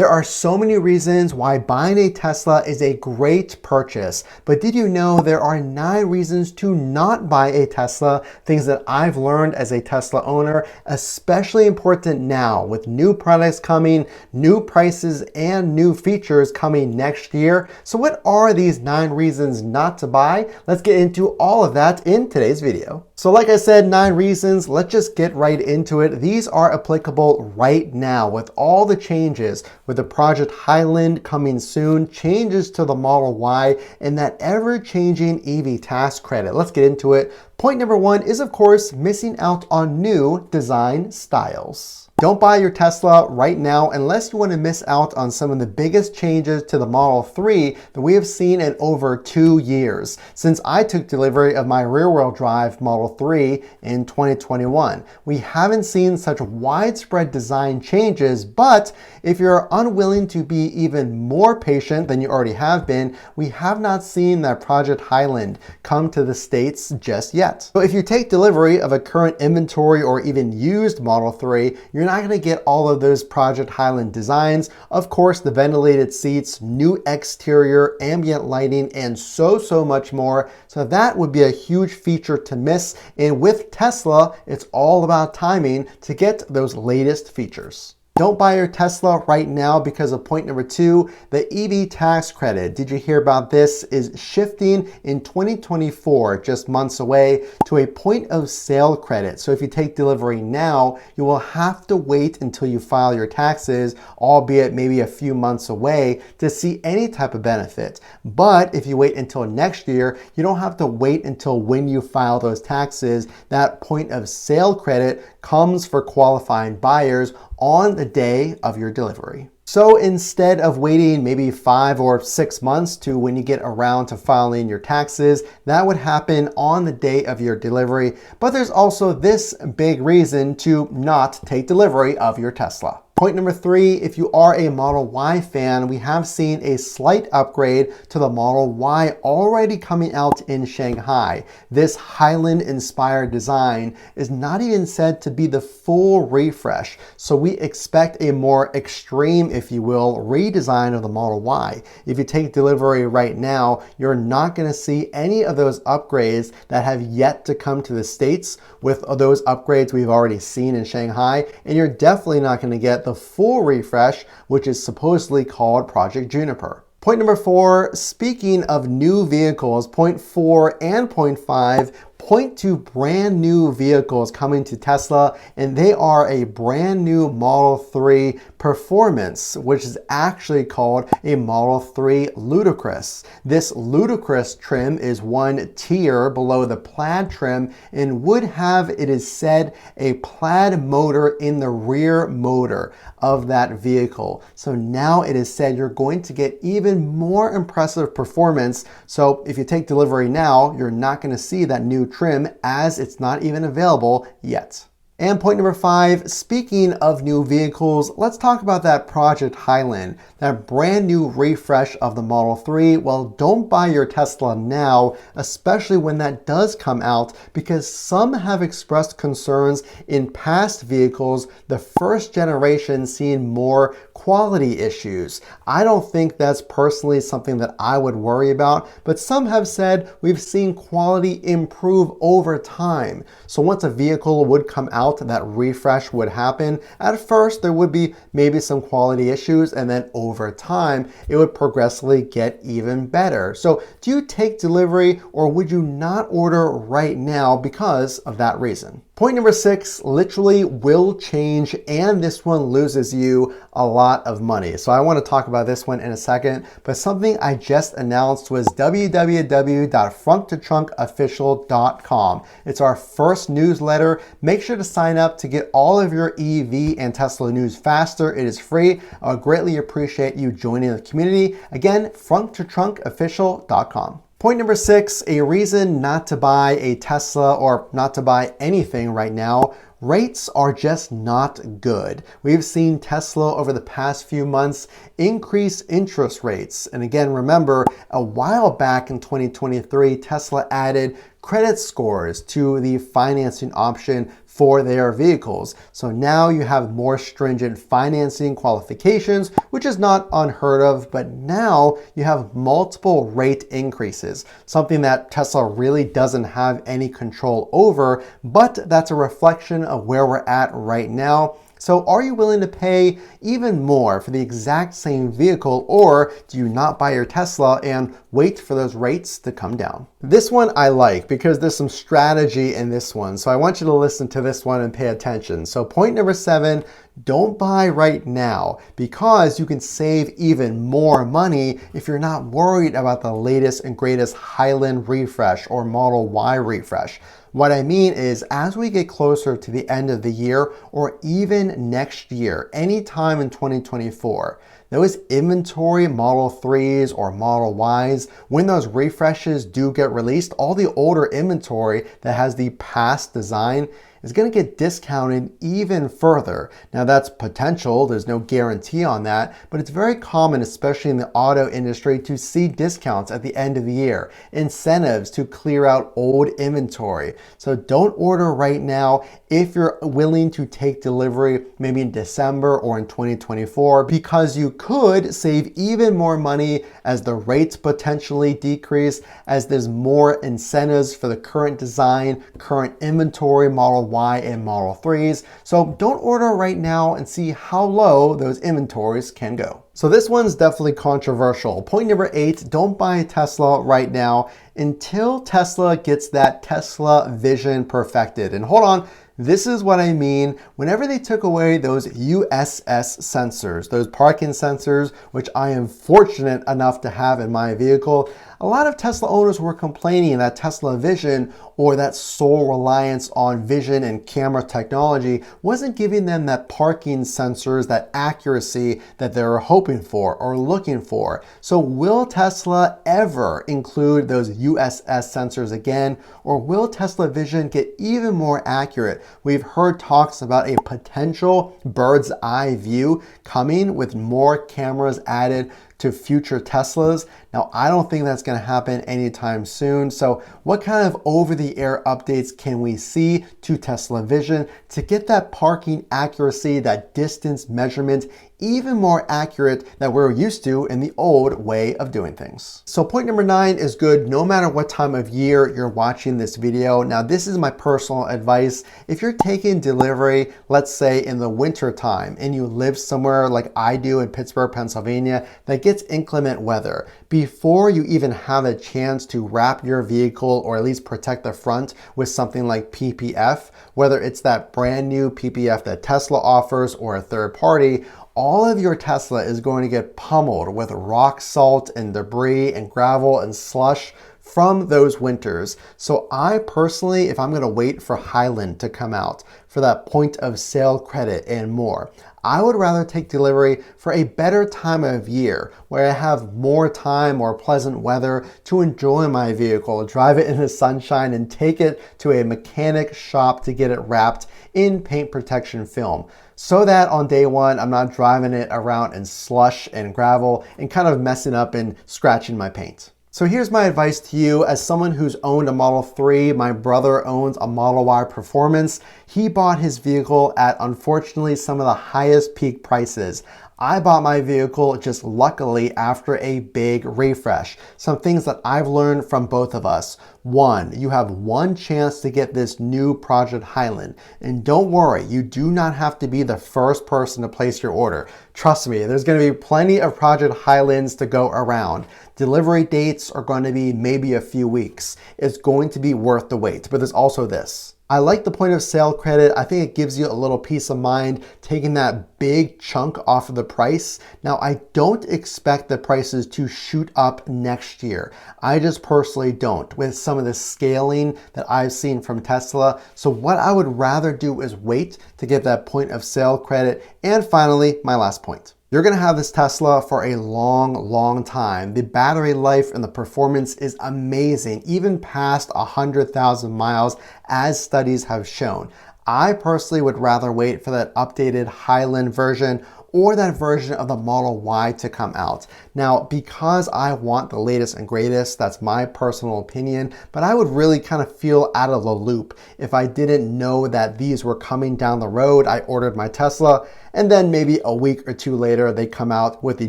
There are so many reasons why buying a Tesla is a great purchase, but did you know there are 9 reasons to not buy a Tesla? Things that I've learned as a Tesla owner, especially important now with new products coming, new prices, and new features coming next year. So what are these 9 reasons not to buy? Let's get into all of that in today's video. So like I said, 9 reasons, let's just get right into it. These are applicable right now with all the changes, with the Project Highland coming soon, changes to the Model Y, and that ever-changing EV tax credit. Let's get into it. Point number 1 is, of course, missing out on new design styles. Don't buy your Tesla right now unless you want to miss out on some of the biggest changes to the Model 3 that we have seen in over 2 years since I took delivery of my rear-wheel drive Model 3 in 2021. We haven't seen such widespread design changes, but if you're unwilling to be even more patient than you already have been, we have not seen that Project Highland come to the States just yet. So if you take delivery of a current inventory or even used Model 3, you're not going to get all of those Project Highland designs. Of course, the ventilated seats, new exterior, ambient lighting, and so much more. So that would be a huge feature to miss. And with Tesla, it's all about timing to get those latest features. Don't buy your Tesla right now because of point number 2, the EV tax credit. Did you hear about this? Is shifting in 2024, just months away, to a point of sale credit. So if you take delivery now, you will have to wait until you file your taxes, albeit maybe a few months away, to see any type of benefit. But if you wait until next year, you don't have to wait until when you file those taxes. That point of sale credit comes for qualifying buyers on the day of your delivery. So instead of waiting maybe 5 or 6 months to when you get around to filing your taxes, that would happen on the day of your delivery. But there's also this big reason to not take delivery of your Tesla. Point number 3, if you are a Model Y fan, we have seen a slight upgrade to the Model Y already coming out in Shanghai. This Highland-inspired design is not even said to be the full refresh, so we expect a more extreme, if you will, redesign of the Model Y. If you take delivery right now, you're not going to see any of those upgrades that have yet to come to the States with those upgrades we've already seen in Shanghai, and you're definitely not going to get the full refresh, which is supposedly called Project Juniper. Point number 4, speaking of new vehicles, point 4 and point 5 point to brand new vehicles coming to Tesla, and they are a brand new Model 3 Performance, which is actually called a Model 3 Ludicrous. This Ludicrous trim is one tier below the Plaid trim and would have, it is said, a Plaid motor in the rear motor of that vehicle. So now it is said you're going to get even more impressive performance. So if you take delivery now, you're not going to see that new trim as it's not even available yet. And point number 5, speaking of new vehicles, let's talk about that Project Highland, that brand new refresh of the Model 3. Well, don't buy your Tesla now, especially when that does come out, because some have expressed concerns in past vehicles, the first generation, seeing more quality issues. I don't think that's personally something that I would worry about, but some have said we've seen quality improve over time. So once a vehicle would come out, that refresh would happen. At first, there would be maybe some quality issues, and then over time, it would progressively get even better. So do you take delivery, or would you not order right now because of that reason? Point number 6 literally will change, and this one loses you a lot of money. So I want to talk about this one in a second, but something I just announced was www.front2trunkofficial.com. It's our first newsletter. Make sure to sign up to get all of your EV and Tesla news faster. It is free. I would greatly appreciate you joining the community. Again, front2trunkofficial.com. Point number 6, a reason not to buy a Tesla or not to buy anything right now. Rates are just not good. We've seen Tesla over the past few months increase interest rates. And again, remember, a while back in 2023, Tesla added credit scores to the financing option for their vehicles. So now you have more stringent financing qualifications, which is not unheard of, but now you have multiple rate increases, something that Tesla really doesn't have any control over, but that's a reflection of where we're at right now. So are you willing to pay even more for the exact same vehicle, or do you not buy your Tesla and wait for those rates to come down? This one I like because there's some strategy in this one. So I want you to listen to this one and pay attention. So point number 7, don't buy right now because you can save even more money if you're not worried about the latest and greatest Highland refresh or Model Y refresh. What I mean is, as we get closer to the end of the year or even next year, anytime in 2024, those inventory Model 3s or Model Ys, when those refreshes do get released, all the older inventory that has the past design is going to get discounted even further. Now that's potential, there's no guarantee on that, but it's very common, especially in the auto industry, to see discounts at the end of the year, incentives to clear out old inventory. So don't order right now if you're willing to take delivery maybe in December or in 2024, because you could save even more money as the rates potentially decrease, as there's more incentives for the current design, current inventory, Model Y and Model 3s. So don't order right now and see how low those inventories can go. So this one's definitely controversial. Point number 8, don't buy a Tesla right now until Tesla gets that Tesla vision perfected. And hold on, this is what I mean. Whenever they took away those USS sensors, those parking sensors, which I am fortunate enough to have in my vehicle, a lot of Tesla owners were complaining that Tesla Vision, or that sole reliance on vision and camera technology, wasn't giving them that parking sensors, that accuracy that they were hoping for or looking for. So will Tesla ever include those USS sensors again, or will Tesla Vision get even more accurate? We've heard talks about a potential bird's eye view coming with more cameras added to future Teslas. Now, I don't think that's going to happen anytime soon. So what kind of over-the-air updates can we see to Tesla Vision to get that parking accuracy, that distance measurement, even more accurate that we're used to in the old way of doing things? So point number 9 is good no matter what time of year you're watching this video. Now, this is my personal advice. If you're taking delivery, let's say in the winter time, and you live somewhere like I do in Pittsburgh, Pennsylvania, that gets inclement weather, before you even have a chance to wrap your vehicle or at least protect the front with something like PPF, whether it's that brand new PPF that Tesla offers or a third party, all of your Tesla is going to get pummeled with rock salt and debris and gravel and slush from those winters. So I personally, if I'm going to wait for Highland to come out for that point of sale credit and more, I would rather take delivery for a better time of year where I have more time, more pleasant weather to enjoy my vehicle, drive it in the sunshine, and take it to a mechanic shop to get it wrapped in paint protection film, so that on day one, I'm not driving it around in slush and gravel and kind of messing up and scratching my paint. So here's my advice to you as someone who's owned a Model 3. My brother owns a Model Y Performance. He bought his vehicle at, unfortunately, some of the highest peak prices. I bought my vehicle just luckily after a big refresh. Some things that I've learned from both of us. 1, you have one chance to get this new Project Highland. And don't worry, you do not have to be the first person to place your order. Trust me, there's going to be plenty of Project Highlands to go around. Delivery dates are going to be maybe a few weeks. It's going to be worth the wait, but there's also this. I like the point of sale credit. I think it gives you a little peace of mind, taking that big chunk off of the price. Now, I don't expect the prices to shoot up next year. I just personally don't, with some of the scaling that I've seen from Tesla. So what I would rather do is wait to get that point of sale credit. And finally, my last point. You're going to have this Tesla for a long, long time. The battery life and the performance is amazing, even past 100,000 miles, as studies have shown. I personally would rather wait for that updated Highland version or that version of the Model Y to come out. Now, because I want the latest and greatest, that's my personal opinion, but I would really kind of feel out of the loop if I didn't know that these were coming down the road. I ordered my Tesla, and then maybe a week or two later, they come out with the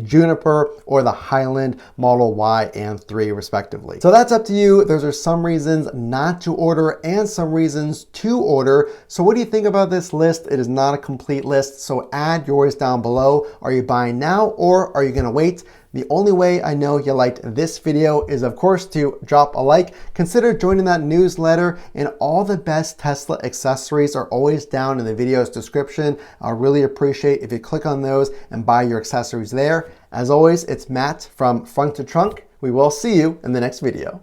Juniper or the Highland Model Y and 3 respectively. So that's up to you. Those are some reasons not to order and some reasons to order. So what do you think about this list? It is not a complete list, so add yours down below. Are you buying now or are you gonna wait? The only way I know you liked this video is, of course, to drop a like. Consider joining that newsletter, and all the best Tesla accessories are always down in the video's description. I'll really appreciate if you click on those and buy your accessories there. As always, it's Matt from Front to Trunk. We will see you in the next video.